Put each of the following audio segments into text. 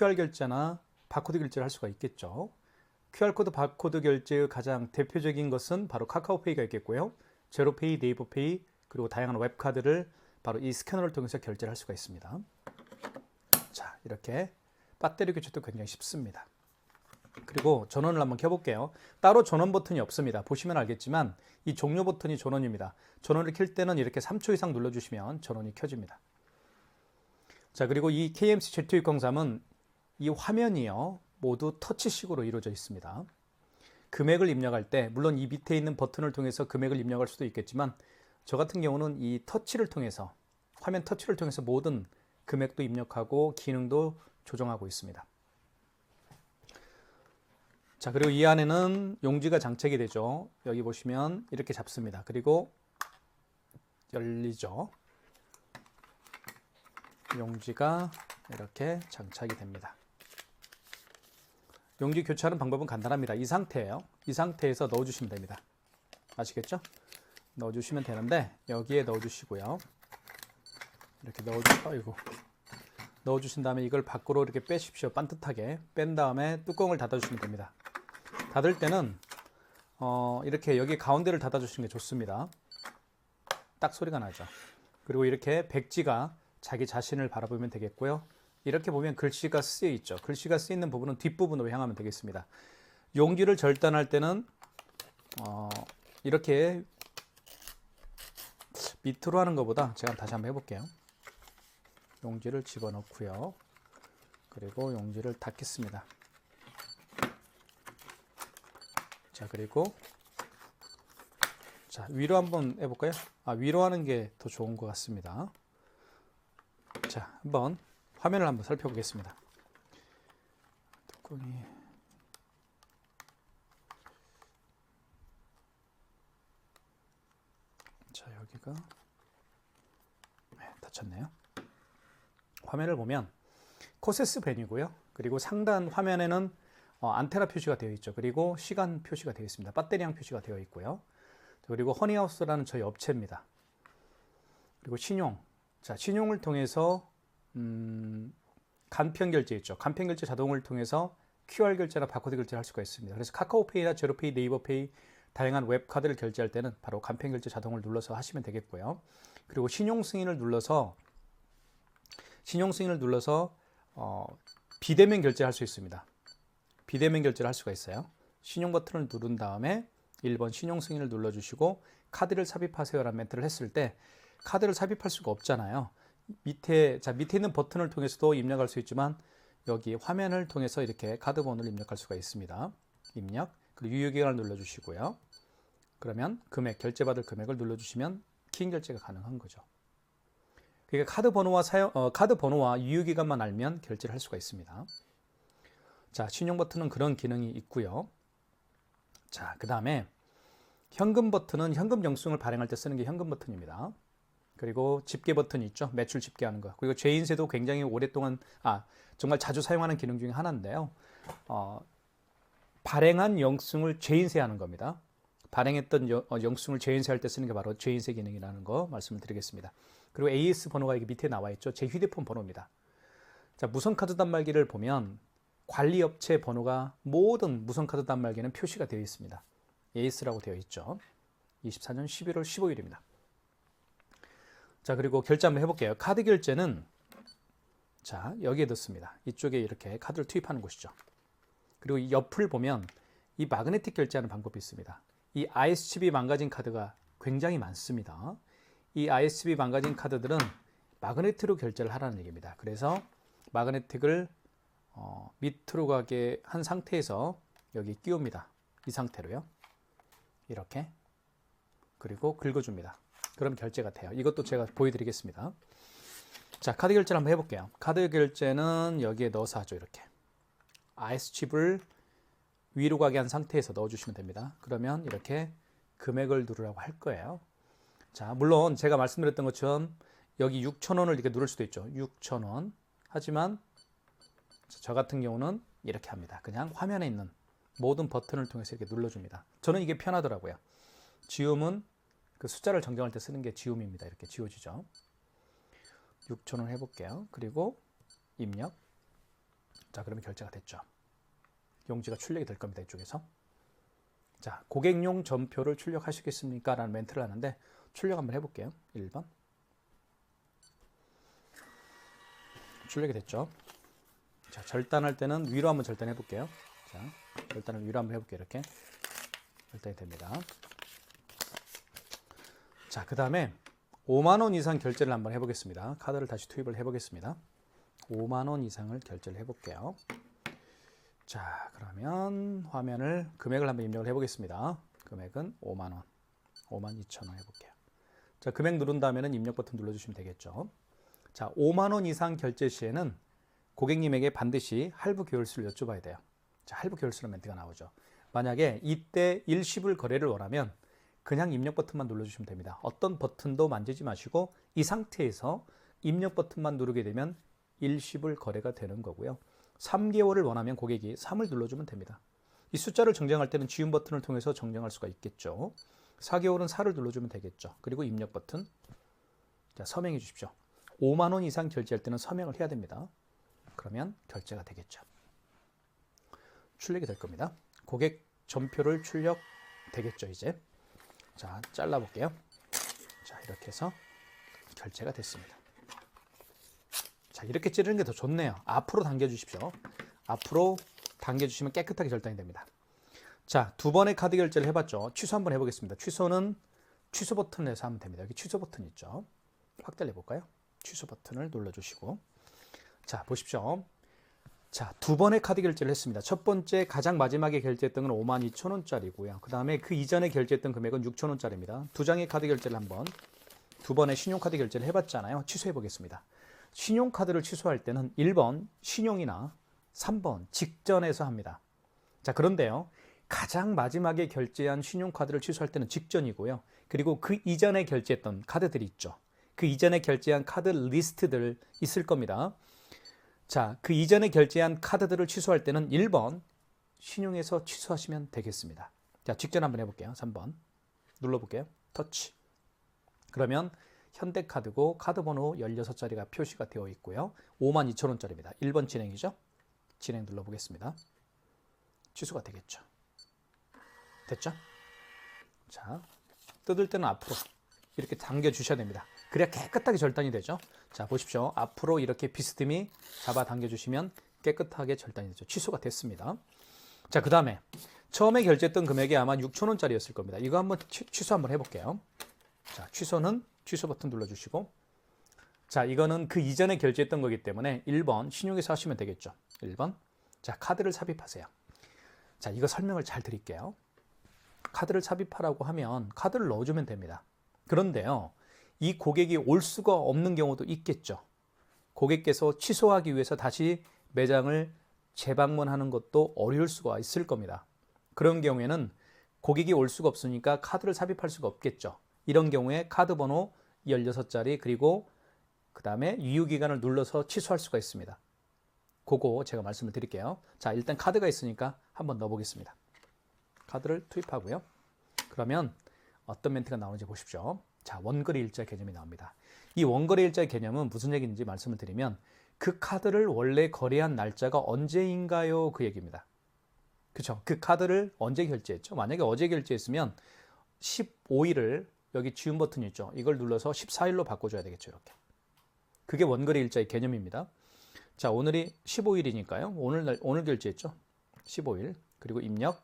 QR 결제나 바코드 결제를 할 수가 있겠죠. QR코드, 바코드 결제의 가장 대표적인 것은 바로 카카오페이가 있겠고요. 제로페이, 네이버페이, 그리고 다양한 웹카드를 바로 이 스캐너를 통해서 결제를 할 수가 있습니다. 자, 이렇게 배터리 교체도 굉장히 쉽습니다. 그리고 전원을 한번 켜볼게요. 따로 전원 버튼이 없습니다. 보시면 알겠지만 이 종료 버튼이 전원입니다. 전원을 켤 때는 이렇게 3초 이상 눌러주시면 전원이 켜집니다. 자, 그리고 이 KMC Z603은 이 화면이요, 모두 터치식으로 이루어져 있습니다. 금액을 입력할 때 물론 이 밑에 있는 버튼을 통해서 금액을 입력할 수도 있겠지만 저 같은 경우는 이 터치를 통해서, 화면 터치를 통해서 모든 금액도 입력하고 기능도 조정하고 있습니다. 자, 그리고 이 안에는 용지가 장착이 되죠. 여기 보시면 이렇게 잡습니다. 그리고 열리죠. 용지가 이렇게 장착이 됩니다. 용지 교체하는 방법은 간단합니다. 이 상태예요. 이 상태에서 넣어주시면 됩니다. 아시겠죠? 넣어주시면 되는데 여기에 넣어주시고요. 이렇게 넣어주신 다음에 이걸 밖으로 이렇게 빼십시오. 반듯하게 뺀 다음에 뚜껑을 닫아주시면 됩니다. 닫을 때는 이렇게 여기 가운데를 닫아주시는 게 좋습니다. 딱 소리가 나죠. 그리고 이렇게 백지가 자기 자신을 바라보면 되겠고요. 이렇게 보면 글씨가 쓰여 있죠. 글씨가 쓰여 있는 부분은 뒷부분으로 향하면 되겠습니다. 용지를 절단할 때는 이렇게 밑으로 하는 것보다 제가 다시 한번 해볼게요. 용지를 집어넣고요. 그리고 용지를 닫겠습니다. 자, 그리고 자, 위로 한번 해볼까요? 위로 하는 게 더 좋은 것 같습니다. 자, 한번 화면을 한번 살펴보겠습니다. 뚜껑이 자, 여기가 닫혔네요. 화면을 보면 코세스 벤이고요. 그리고 상단 화면에는 안테나 표시가 되어 있죠. 그리고 시간 표시가 되어 있습니다. 배터리량 표시가 되어 있고요. 그리고 허니하우스라는 저희 업체입니다. 그리고 신용. 자, 신용을 통해서 간편 결제 있죠. 간편 결제 자동을 통해서 QR 결제나 바코드 결제를 할 수가 있습니다. 그래서 카카오페이나 제로페이, 네이버페이 다양한 웹카드를 결제할 때는 바로 간편 결제 자동을 눌러서 하시면 되겠고요. 그리고 신용 승인을 눌러서 비대면 결제할 수 있습니다. 비대면 결제를 할 수가 있어요. 신용 버튼을 누른 다음에 1번 신용 승인을 눌러주시고 카드를 삽입하세요라는 멘트를 했을 때 카드를 삽입할 수가 없잖아요. 밑에 있는 버튼을 통해서도 입력할 수 있지만 여기 화면을 통해서 이렇게 카드 번호를 입력할 수가 있습니다. 입력, 그리고 유효기간을 눌러주시고요. 그러면 금액, 결제받을 금액을 눌러주시면 키인 결제가 가능한 거죠. 그러니까 카드 번호와 유효기간만 알면 결제를 할 수가 있습니다. 자, 신용 버튼은 그런 기능이 있고요. 자, 그 다음에 현금 버튼은 현금 영수증을 발행할 때 쓰는 게 현금 버튼입니다. 그리고 집계 버튼이 있죠. 매출 집계하는 거. 그리고 죄인세도 굉장히 오랫동안 정말 자주 사용하는 기능 중에 하나인데요. 발행한 영수증을 죄인세하는 겁니다. 발행했던 영수증을 죄인세할 때 쓰는 게 바로 죄인세 기능이라는 거 말씀을 드리겠습니다. 그리고 AS 번호가 여기 밑에 나와 있죠. 제 휴대폰 번호입니다. 자, 무선카드 단말기를 보면 관리업체 번호가 모든 무선카드 단말기에는 표시가 되어 있습니다. AS라고 되어 있죠. 24년 11월 15일입니다. 자, 그리고 결제 한번 해볼게요. 카드 결제는 자, 여기에 넣습니다. 이쪽에 이렇게 카드를 투입하는 곳이죠. 그리고 이 옆을 보면 이 마그네틱 결제하는 방법이 있습니다. 이 ISCB 망가진 카드가 굉장히 많습니다. 이 ISCB 망가진 카드들은 마그네틱으로 결제를 하라는 얘기입니다. 그래서 마그네틱을 밑으로 가게 한 상태에서 여기 끼웁니다. 이 상태로요. 이렇게. 그리고 긁어줍니다. 그럼 결제가 돼요. 이것도 제가 보여드리겠습니다. 자, 카드 결제를 한번 해볼게요. 카드 결제는 여기에 넣어서 하죠. 이렇게. IS칩을 위로 가게 한 상태에서 넣어주시면 됩니다. 그러면 이렇게 금액을 누르라고 할 거예요. 자, 물론 제가 말씀드렸던 것처럼 여기 6,000원을 이렇게 누를 수도 있죠. 6,000원. 하지만 저 같은 경우는 이렇게 합니다. 그냥 화면에 있는 모든 버튼을 통해서 이렇게 눌러줍니다. 저는 이게 편하더라고요. 지움은 그 숫자를 정정할 때 쓰는 게 지움입니다. 이렇게 지워지죠. 6,000원 해볼게요. 그리고 입력. 자, 그러면 결제가 됐죠. 용지가 출력이 될 겁니다. 이쪽에서. 자, 고객용 전표를 출력하시겠습니까? 라는 멘트를 하는데 출력 한번 해볼게요. 1번. 출력이 됐죠. 자, 절단할 때는 위로 한번 절단해 볼게요. 자, 절단을 위로 한번 해볼게요. 이렇게 절단이 됩니다. 자, 그 다음에 5만 원 이상 결제를 한번 해보겠습니다. 카드를 다시 투입을 해보겠습니다. 5만 원 이상을 결제를 해볼게요. 자, 그러면 화면을 금액을 한번 입력을 해보겠습니다. 금액은 5만 원, 5만 2천 원 해볼게요. 자, 금액 누른 다음에는 입력 버튼 눌러주시면 되겠죠. 자, 5만 원 이상 결제 시에는 고객님에게 반드시 할부 계열수를 여쭤봐야 돼요. 자, 할부 계열수라는 멘트가 나오죠. 만약에 이때 일시불 거래를 원하면 그냥 입력 버튼만 눌러주시면 됩니다. 어떤 버튼도 만지지 마시고 이 상태에서 입력 버튼만 누르게 되면 일시불 거래가 되는 거고요. 3개월을 원하면 고객이 3을 눌러주면 됩니다. 이 숫자를 정정할 때는 지운 버튼을 통해서 정정할 수가 있겠죠. 4개월은 4를 눌러주면 되겠죠. 그리고 입력 버튼. 자, 서명해 주십시오. 5만 원 이상 결제할 때는 서명을 해야 됩니다. 그러면 결제가 되겠죠. 출력이 될 겁니다. 고객 전표를 출력 되겠죠, 이제. 자, 잘라볼게요. 자, 이렇게 해서 결제가 됐습니다. 자, 이렇게 찌르는 게 더 좋네요. 앞으로 당겨주십시오. 앞으로 당겨주시면 깨끗하게 절단이 됩니다. 자, 두 번의 카드 결제를 해봤죠. 취소 한번 해보겠습니다. 취소는 취소 버튼에서 하면 됩니다. 여기 취소 버튼 있죠. 확대를 해볼까요? 취소 버튼을 눌러주시고. 자, 보십시오. 자, 두 번의 카드 결제를 했습니다. 첫 번째 가장 마지막에 결제했던 건 52,000원짜리고요. 그 다음에 그 이전에 결제했던 금액은 6,000원짜리입니다. 두 장의 카드 결제를 한번, 두 번의 신용카드 결제를 해봤잖아요. 취소해 보겠습니다. 신용카드를 취소할 때는 1번 신용이나 3번 직전에서 합니다. 자, 그런데요. 가장 마지막에 결제한 신용카드를 취소할 때는 직전이고요. 그리고 그 이전에 결제했던 카드들이 있죠. 그 이전에 결제한 카드 리스트들 있을 겁니다. 자, 그 이전에 결제한 카드들을 취소할 때는 1번 신용에서 취소하시면 되겠습니다. 자, 직전 한번 해볼게요. 3번 눌러볼게요. 터치. 그러면 현대카드고 카드번호 16자리가 표시가 되어 있고요. 52,000원짜리입니다. 1번 진행이죠. 진행 눌러보겠습니다. 취소가 되겠죠. 됐죠? 자, 뜯을 때는 앞으로 이렇게 당겨주셔야 됩니다. 그래야 깨끗하게 절단이 되죠. 자, 보십시오. 앞으로 이렇게 비스듬히 잡아 당겨주시면 깨끗하게 절단이 되죠. 취소가 됐습니다. 자, 그 다음에 처음에 결제했던 금액이 아마 6,000원짜리였을 겁니다. 이거 한번 취소 한번 해볼게요. 자, 취소는 취소 버튼 눌러주시고. 자, 이거는 그 이전에 결제했던 거기 때문에 1번 신용에서 하시면 되겠죠. 1번. 자, 카드를 삽입하세요. 자, 이거 설명을 잘 드릴게요. 카드를 삽입하라고 하면 카드를 넣어주면 됩니다. 그런데요, 이 고객이 올 수가 없는 경우도 있겠죠. 고객께서 취소하기 위해서 다시 매장을 재방문하는 것도 어려울 수가 있을 겁니다. 그런 경우에는 고객이 올 수가 없으니까 카드를 삽입할 수가 없겠죠. 이런 경우에 카드 번호 16자리 그리고 그 다음에 유효기간을 눌러서 취소할 수가 있습니다. 그거 제가 말씀을 드릴게요. 자, 일단 카드가 있으니까 한번 넣어보겠습니다. 카드를 투입하고요. 그러면 어떤 멘트가 나오는지 보십시오. 자, 원거래 일자 개념이 나옵니다. 이 원거래 일자 개념은 무슨 얘기인지 말씀을 드리면 그 카드를 원래 거래한 날짜가 언제인가요? 그 얘기입니다. 그렇죠? 그 카드를 언제 결제했죠? 만약에 어제 결제했으면 15일을 여기 지운 버튼 있죠? 이걸 눌러서 14일로 바꿔줘야 되겠죠? 이렇게. 그게 원거래 일자의 개념입니다. 자, 오늘이 15일이니까요. 오늘 결제했죠? 15일. 그리고 입력.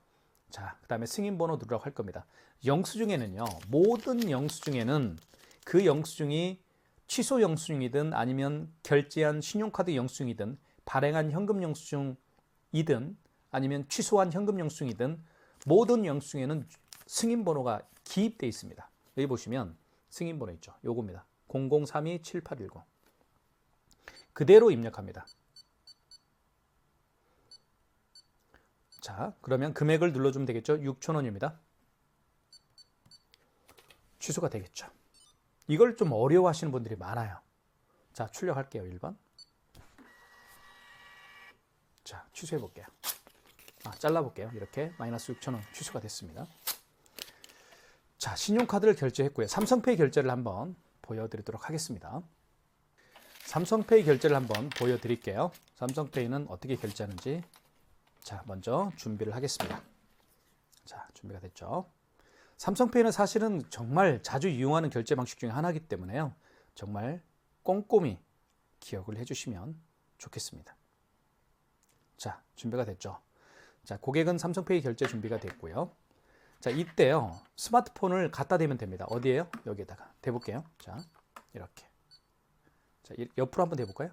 자, 그 다음에 승인번호 누르라고 할 겁니다. 영수증에는요, 모든 영수증에는 그 영수증이 취소 영수증이든 아니면 결제한 신용카드 영수증이든 발행한 현금 영수증이든 아니면 취소한 현금 영수증이든 모든 영수증에는 승인번호가 기입되어 있습니다. 여기 보시면 승인번호 있죠. 요겁니다. 00327810. 그대로 입력합니다. 자, 그러면 금액을 눌러주면 되겠죠. 6,000원입니다. 취소가 되겠죠. 이걸 좀 어려워하시는 분들이 많아요. 자, 출력할게요. 1번. 자, 취소해 볼게요. 잘라 볼게요. 이렇게 마이너스 6,000원 취소가 됐습니다. 자, 신용카드를 결제했고요. 삼성페이 결제를 한번 보여드리도록 하겠습니다. 삼성페이 결제를 한번 보여드릴게요. 삼성페이는 어떻게 결제하는지. 자, 먼저 준비를 하겠습니다. 자, 준비가 됐죠. 삼성페이는 사실은 정말 자주 이용하는 결제 방식 중에 하나이기 때문에요. 정말 꼼꼼히 기억을 해주시면 좋겠습니다. 자, 준비가 됐죠. 자, 고객은 삼성페이 결제 준비가 됐고요. 자, 이때요. 스마트폰을 갖다 대면 됩니다. 어디에요? 여기에다가 대볼게요. 자, 이렇게. 자, 옆으로 한번 대볼까요?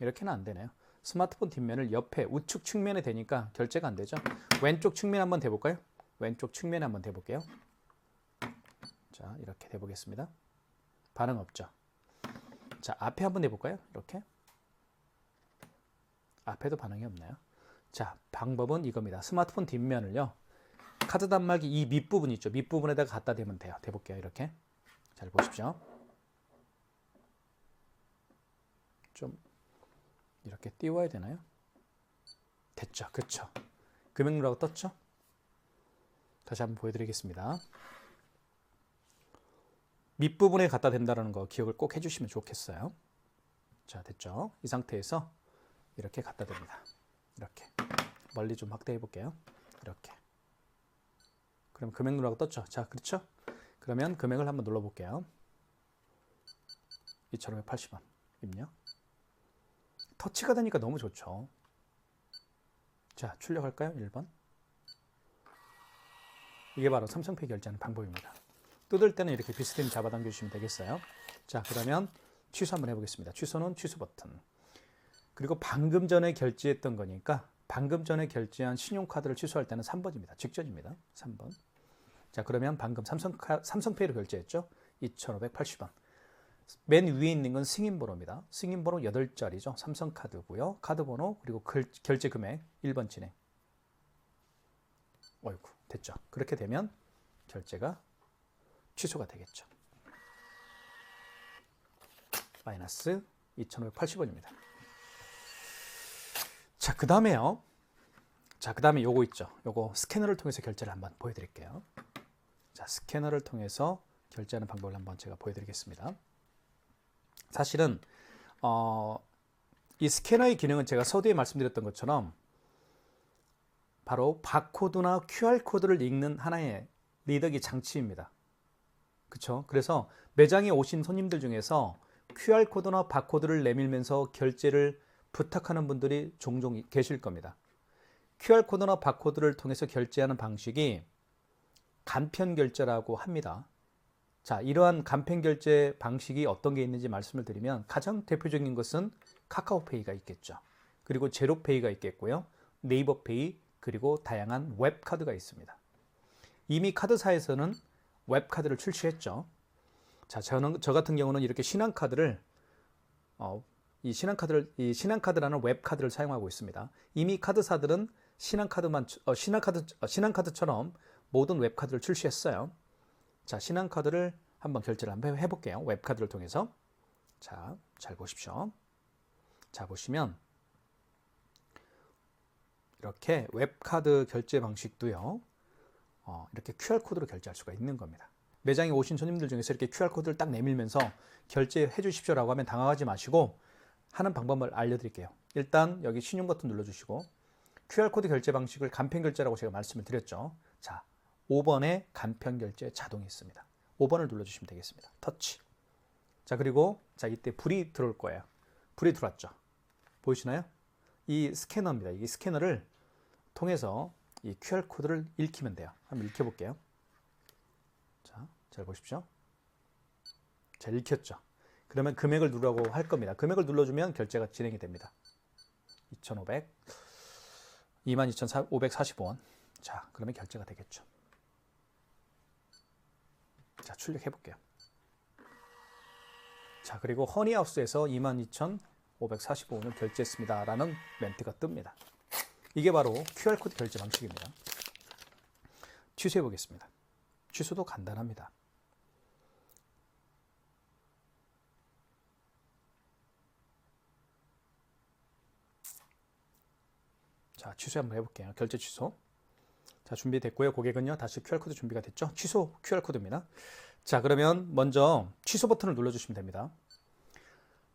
이렇게는 안 되네요. 스마트폰 뒷면을 옆에 우측 측면에 대니까 결제가 안 되죠. 왼쪽 측면 한번 대볼까요? 왼쪽 측면에 한번 대볼게요. 자, 이렇게 대보겠습니다. 반응 없죠. 자, 앞에 한번 대볼까요? 이렇게. 앞에도 반응이 없나요? 자, 방법은 이겁니다. 스마트폰 뒷면을요. 카드 단말기 이 밑부분 있죠. 밑부분에다가 갖다 대면 돼요. 대볼게요. 이렇게. 잘 보십시오. 좀 이렇게 띄워야 되나요? 됐죠. 그쵸. 금액누라고 떴죠? 다시 한번 보여드리겠습니다. 밑부분에 갖다 댄다는 거 기억을 꼭 해주시면 좋겠어요. 자, 됐죠? 이 상태에서 이렇게 갖다 댑니다. 이렇게. 멀리 좀 확대해 볼게요. 이렇게. 그럼 금액누라고 떴죠? 자, 그렇죠? 그러면 금액을 한번 눌러볼게요. 2,580원 입력. 터치가 되니까 너무 좋죠. 자, 출력할까요? 1번. 이게 바로 삼성페이 결제하는 방법입니다. 뜯을 때는 이렇게 비스듬히 잡아당겨 주시면 되겠어요. 자, 그러면 취소 한번 해보겠습니다. 취소는 취소 버튼. 그리고 방금 전에 결제했던 거니까 방금 전에 결제한 신용카드를 취소할 때는 3번입니다. 직전입니다. 3번. 자, 그러면 방금 삼성페이로 결제했죠? 2,580원. 맨 위에 있는 건 승인번호입니다. 승인번호 8자리죠. 삼성카드고요. 카드번호 그리고 결제 금액 1번 진행. 어이구, 됐죠. 그렇게 되면 결제가 취소가 되겠죠. 마이너스 2,580원입니다. 자, 그 다음에요. 자, 그 다음에 요거 있죠. 요거 스캐너를 통해서 결제를 한번 보여드릴게요. 자, 스캐너를 통해서 결제하는 방법을 한번 제가 보여드리겠습니다. 사실은 이 스캐너의 기능은 제가 서두에 말씀드렸던 것처럼 바로 바코드나 QR코드를 읽는 하나의 리더기 장치입니다. 그렇죠? 그래서 매장에 오신 손님들 중에서 QR코드나 바코드를 내밀면서 결제를 부탁하는 분들이 종종 계실 겁니다. QR코드나 바코드를 통해서 결제하는 방식이 간편결제라고 합니다. 자, 이러한 간편결제 방식이 어떤 게 있는지 말씀을 드리면 가장 대표적인 것은 카카오페이가 있겠죠. 그리고 제로페이가 있겠고요. 네이버페이 그리고 다양한 웹카드가 있습니다. 이미 카드사에서는 웹카드를 출시했죠. 자, 저 같은 경우는 이렇게 신한카드를 이 신한카드라는 웹카드를 사용하고 있습니다. 이미 카드사들은 신한카드처럼 모든 웹카드를 출시했어요. 자, 신한카드를 한번 결제를 한번 해볼게요. 웹카드를 통해서. 자, 잘 보십시오. 자, 보시면 이렇게 웹카드 결제 방식도요. 이렇게 QR코드로 결제할 수가 있는 겁니다. 매장에 오신 손님들 중에서 이렇게 QR코드를 딱 내밀면서 결제해 주십시오라고 하면 당황하지 마시고 하는 방법을 알려드릴게요. 일단 여기 신용 버튼 눌러주시고 QR코드 결제 방식을 간편결제라고 제가 말씀을 드렸죠. 자, 5번에 간편결제 자동이 있습니다. 5번을 눌러주시면 되겠습니다. 터치. 자, 그리고 자, 이때 불이 들어올 거예요. 불이 들어왔죠. 보이시나요? 이 스캐너입니다. 이 스캐너를 통해서 이 QR코드를 읽히면 돼요. 한번 읽혀볼게요. 자, 잘 보십시오. 자, 읽혔죠. 그러면 금액을 누르라고 할 겁니다. 금액을 눌러주면 결제가 진행이 됩니다. 22,545원. 자, 그러면 결제가 되겠죠. 자, 출력해 볼게요. 자, 그리고 허니하우스에서 22,545원을 결제했습니다 라는 멘트가 뜹니다. 이게 바로 QR코드 결제 방식입니다. 취소해 보겠습니다. 취소도 간단합니다. 자, 취소 한번 해볼게요. 결제 취소. 자, 준비됐고요. 고객은요, 다시 QR코드 준비가 됐죠? 취소 QR코드입니다. 자, 그러면 먼저 취소 버튼을 눌러주시면 됩니다.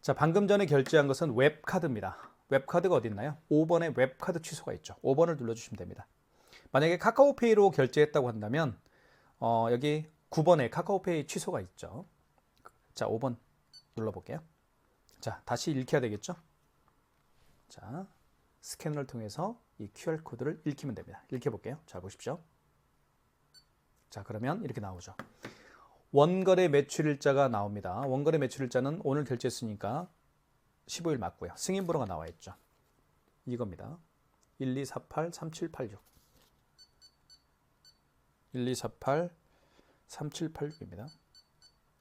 자, 방금 전에 결제한 것은 웹카드입니다. 웹카드가 어디 있나요? 5번에 웹카드 취소가 있죠. 5번을 눌러주시면 됩니다. 만약에 카카오페이로 결제했다고 한다면 여기 9번에 카카오페이 취소가 있죠. 자, 5번 눌러볼게요. 자, 다시 읽혀야 되겠죠? 자, 스캐너를 통해서 이 QR코드를 읽히면 됩니다. 읽혀볼게요. 잘 보십시오. 자, 그러면 이렇게 나오죠. 원거래 매출일자가 나옵니다. 원거래 매출일자는 오늘 결제했으니까 15일 맞고요. 승인번호가 나와 있죠. 이겁니다. 1248-3786 1248-3786입니다.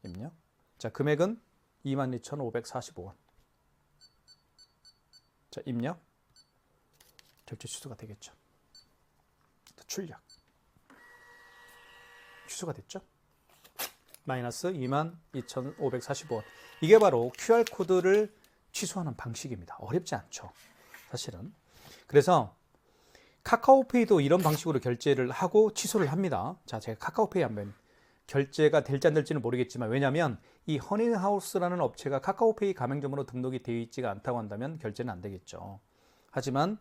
입력. 자, 금액은 22,545원. 자, 입력. 결제 취소가 되겠죠. 출력. 취소가 됐죠. 마이너스 22,545원. 이게 바로 QR코드를 취소하는 방식입니다. 어렵지 않죠. 사실은. 그래서 카카오페이도 이런 방식으로 결제를 하고 취소를 합니다. 자, 제가 카카오페이 한번 결제가 될지 안 될지는 모르겠지만, 왜냐하면 이 허니하우스라는 업체가 카카오페이 가맹점으로 등록이 되어 있지가 않다고 한다면 결제는 안 되겠죠. 하지만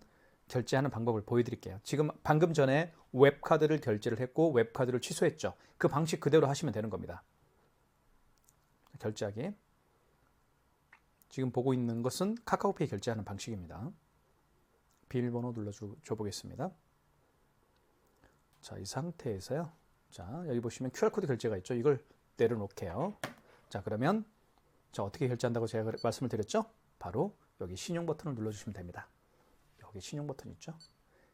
결제하는 방법을 보여드릴게요. 지금 방금 전에 웹카드를 결제를 했고 웹카드를 취소했죠. 그 방식 그대로 하시면 되는 겁니다. 결제하기. 지금 보고 있는 것은 카카오페이 결제하는 방식입니다. 비밀번호 눌러줘 보겠습니다. 자, 이 상태에서요. 자, 여기 보시면 QR코드 결제가 있죠. 이걸 내려놓게요. 자, 그러면 자, 어떻게 결제한다고 제가 말씀을 드렸죠? 바로 여기 신용 버튼을 눌러주시면 됩니다. 여기 신용 버튼 있죠.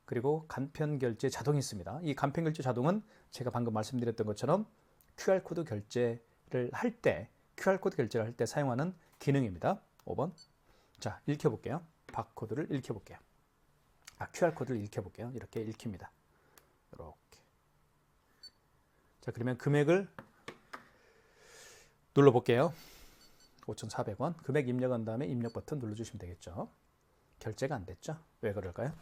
그리고 간편 결제 자동이 있습니다. 이 간편 결제 자동은 제가 방금 말씀드렸던 것처럼 QR코드 결제를 할 때, QR코드 결제를 할 때 사용하는 기능입니다. 5번. 자, 읽혀볼게요. 바코드를 읽혀볼게요. QR코드를 읽혀볼게요. 이렇게 읽힙니다. 이렇게. 자, 그러면 금액을 눌러볼게요. 5,400원. 금액 입력한 다음에 입력 버튼 눌러주시면 되겠죠. 결제가 안 됐죠? 왜 그럴까요?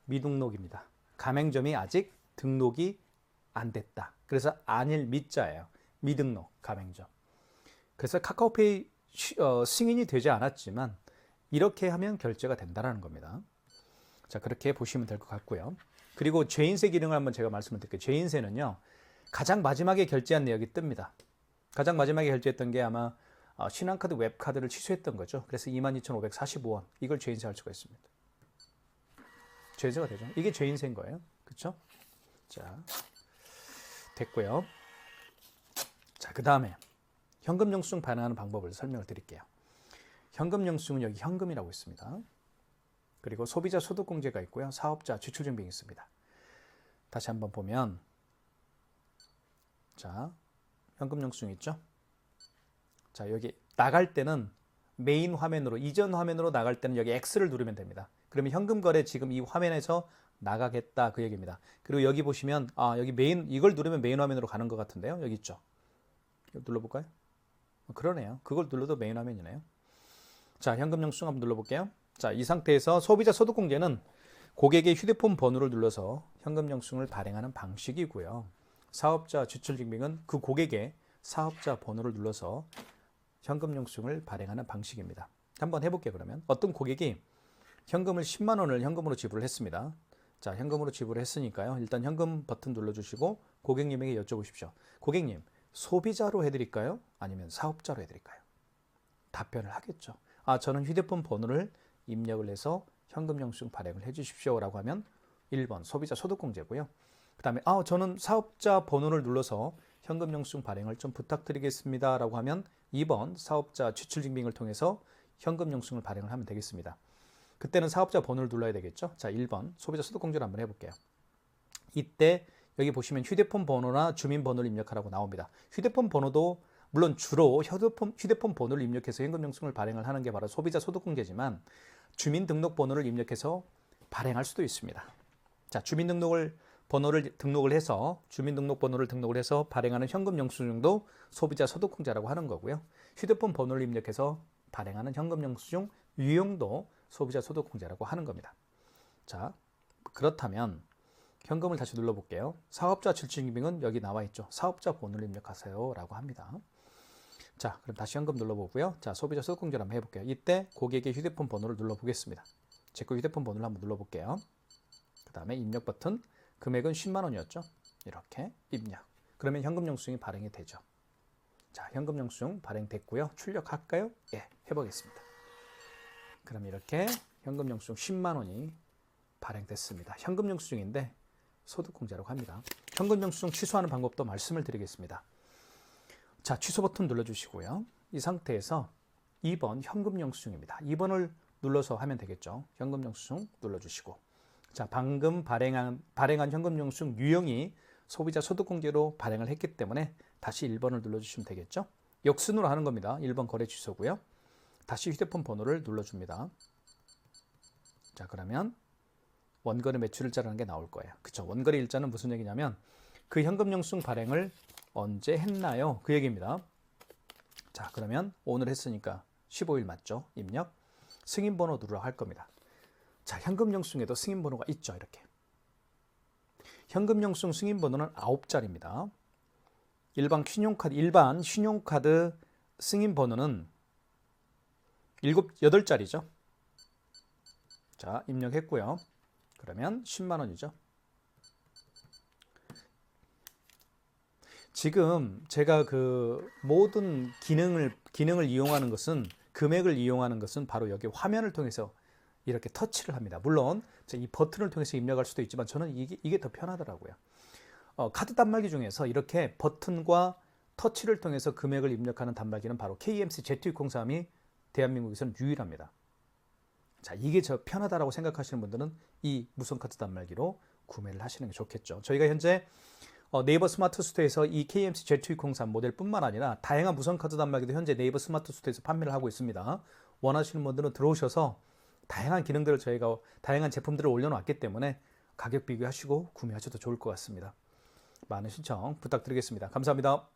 미등록입니다. 가맹점이 아직 등록이 안 됐다. 그래서 안일 미자예요. 미등록 가맹점. 그래서 카카오페이 승인이 되지 않았지만 이렇게 하면 결제가 된다는 겁니다. 자, 그렇게 보시면 될 것 같고요. 그리고 죄인세 기능을 한번 제가 말씀을 드릴게요. 죄인세는요, 가장 마지막에 결제한 내역이 뜹니다. 가장 마지막에 결제했던 게 아마 신한카드 웹카드를 취소했던 거죠. 그래서 22,545원. 이걸 죄인세 할 수가 있습니다. 죄인세가 되죠. 이게 죄인세인 거예요. 그렇죠? 자, 됐고요. 자, 그 다음에 현금 영수증 발행하는 방법을 설명을 드릴게요. 현금 영수증은 여기 현금이라고 있습니다. 그리고 소비자 소득공제가 있고요. 사업자 지출증빙이 있습니다. 다시 한번 보면, 자, 현금 영수증 있죠? 자, 여기 나갈 때는 메인 화면으로, 이전 화면으로 나갈 때는 여기 X를 누르면 됩니다. 그러면 현금 거래 지금 이 화면에서 나가겠다 그 얘기입니다. 그리고 여기 보시면 여기 메인, 이걸 누르면 메인 화면으로 가는 것 같은데요. 여기 있죠. 이거 눌러볼까요? 그러네요. 그걸 눌러도 메인 화면이네요. 자, 현금 영수증 한번 눌러볼게요. 자, 이 상태에서 소비자 소득공제는 고객의 휴대폰 번호를 눌러서 현금 영수증을 발행하는 방식이고요. 사업자 지출증빙은 그 고객의 사업자 번호를 눌러서 현금 영수증을 발행하는 방식입니다. 한번 해볼게요. 그러면 어떤 고객이 현금을 10만 원을 현금으로 지불을 했습니다. 자, 현금으로 지불을 했으니까요. 일단 현금 버튼 눌러주시고 고객님에게 여쭤보십시오. 고객님, 소비자로 해드릴까요? 아니면 사업자로 해드릴까요? 답변을 하겠죠. 저는 휴대폰 번호를 입력을 해서 현금 영수증 발행을 해주십시오 라고 하면 1번 소비자 소득공제고요. 그 다음에 저는 사업자 번호를 눌러서 현금 영수증 발행을 좀 부탁드리겠습니다 라고 하면 2번 사업자 지출증빙을 통해서 현금 영수증을 발행을 하면 되겠습니다. 그때는 사업자 번호를 눌러야 되겠죠. 자, 1번 소비자 소득공제를 한번 해볼게요. 이때 여기 보시면 휴대폰 번호나 주민번호를 입력하라고 나옵니다. 휴대폰 번호도 물론 주로 휴대폰 번호를 입력해서 현금 영수증을 발행을 하는 게 바로 소비자 소득공제지만 주민등록번호를 입력해서 발행할 수도 있습니다. 자, 주민등록번호를 등록을 해서 발행하는 현금 영수증도 소비자 소득공제라고 하는 거고요. 휴대폰 번호를 입력해서 발행하는 현금 영수증 유용도 소비자 소득공제라고 하는 겁니다. 자, 그렇다면 현금을 다시 눌러볼게요. 사업자 지출증빙은 여기 나와 있죠. 사업자 번호를 입력하세요 라고 합니다. 자, 그럼 다시 현금 눌러보고요. 자, 소비자 소득공제를 한번 해볼게요. 이때 고객의 휴대폰 번호를 눌러보겠습니다. 제 거 휴대폰 번호를 한번 눌러볼게요. 그 다음에 입력 버튼, 금액은 10만 원이었죠. 이렇게 입력. 그러면 현금 영수증이 발행이 되죠. 자, 현금 영수증 발행됐고요. 출력할까요? 예, 해보겠습니다. 그럼 이렇게 현금 영수증 10만 원이 발행됐습니다. 현금 영수증인데 소득공제라고 합니다. 현금 영수증 취소하는 방법도 말씀을 드리겠습니다. 자, 취소 버튼 눌러주시고요. 이 상태에서 2번 현금 영수증입니다. 2번을 눌러서 하면 되겠죠. 현금 영수증 눌러주시고, 자, 방금 발행한 현금 영수증 유형이 소비자 소득공제로 발행을 했기 때문에 다시 1번을 눌러주시면 되겠죠. 역순으로 하는 겁니다. 1번 거래 취소고요. 다시 휴대폰 번호를 눌러줍니다. 자, 그러면 원거래 매출 일자라는 게 나올 거예요. 그쵸? 원거래 일자는 무슨 얘기냐면 그 현금 영수증 발행을 언제 했나요? 그 얘기입니다. 자, 그러면 오늘 했으니까 15일 맞죠? 입력. 승인번호 누르라 할 겁니다. 자, 현금 영수증에도 승인번호가 있죠. 이렇게. 현금 영수증 승인번호는 9자리입니다. 일반 신용카드 승인번호는 8자리죠. 자, 입력했고요. 그러면 10만 원이죠. 지금 제가 그 모든 기능을 이용하는 것은, 금액을 이용하는 것은 바로 여기 화면을 통해서 이렇게 터치를 합니다. 물론 이 버튼을 통해서 입력할 수도 있지만 저는 이게 더 편하더라고요. 카드 단말기 중에서 이렇게 버튼과 터치를 통해서 금액을 입력하는 단말기는 바로 KMC Z603이 대한민국에서는 유일합니다. 자, 이게 저 편하다라고 생각하시는 분들은 이 무선카드 단말기로 구매를 하시는 게 좋겠죠. 저희가 현재 네이버 스마트 스토어에서 이 KMC Z603 모델뿐만 아니라 다양한 무선카드 단말기도 현재 네이버 스마트 스토어에서 판매를 하고 있습니다. 원하시는 분들은 들어오셔서 다양한 기능들을 저희가 다양한 제품들을 올려놓았기 때문에 가격 비교하시고 구매하셔도 좋을 것 같습니다. 많은 신청 부탁드리겠습니다. 감사합니다.